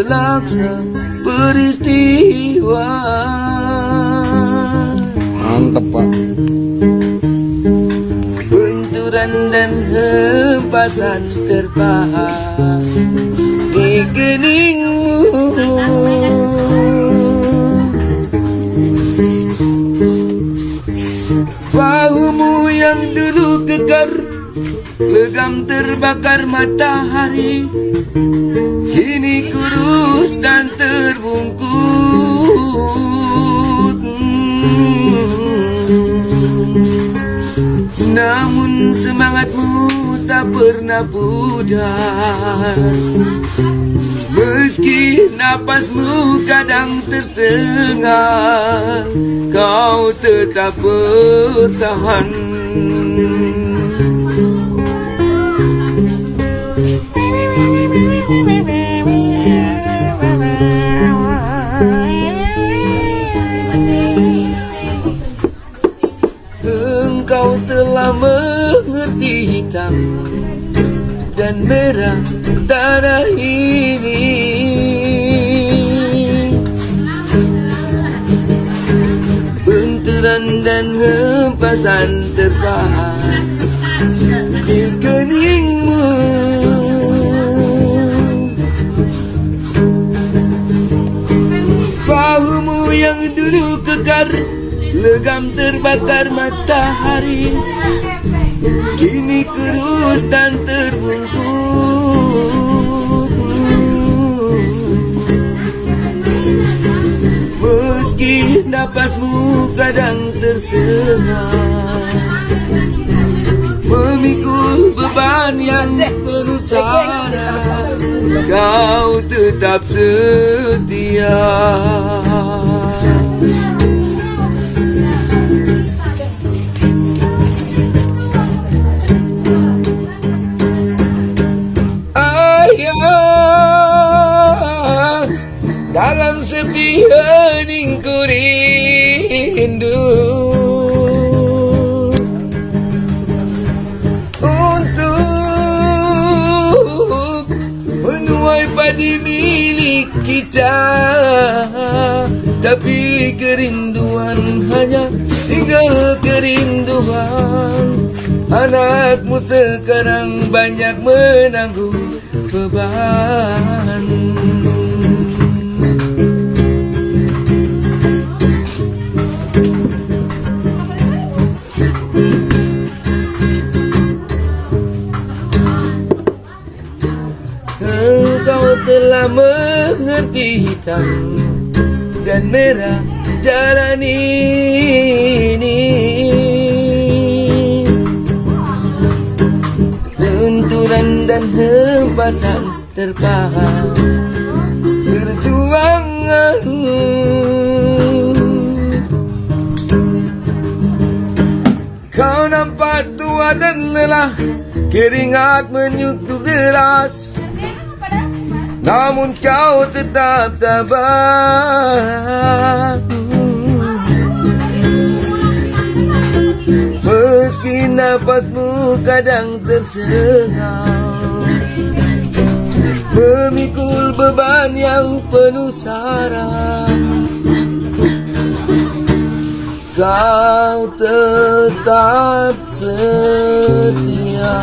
laksa peristiwa. Mantep Pak. Benturan dan hempasan terpahat di keningmu. Bahumu yang dulu kekar, legam terbakar matahari, kini kurus dan terbungkut. Namun semangatmu tak pernah pudar, meski napasmu kadang tersengal, kau tetap bertahan. Engkau telah mengerti hitam dan merah tanah ini. Benturan dan hempasan terpahat di keningmu. Bahumu yang dulu kekar, legam terbakar matahari, kini kurus dan terbungkuk. Meski napasmu kadang tersengal, memikul beban yang penuh sara, kau tetap setia. Dalam sepi heningku rindu untuk menuai padi milik kita, tapi kerinduan hanya tinggal kerinduan. Anakmu sekarang banyak menanggung beban. Engkau telah mengerti hitam dan merah jalan ini. Benturan dan hempasan terpahat perjuangan. Kau nampak tua dan lelah, keringat menyutup deras, namun kau tetap tabah. Meski napasmu kadang tersengal, memikul beban yang penuh sara, kau tetap setia.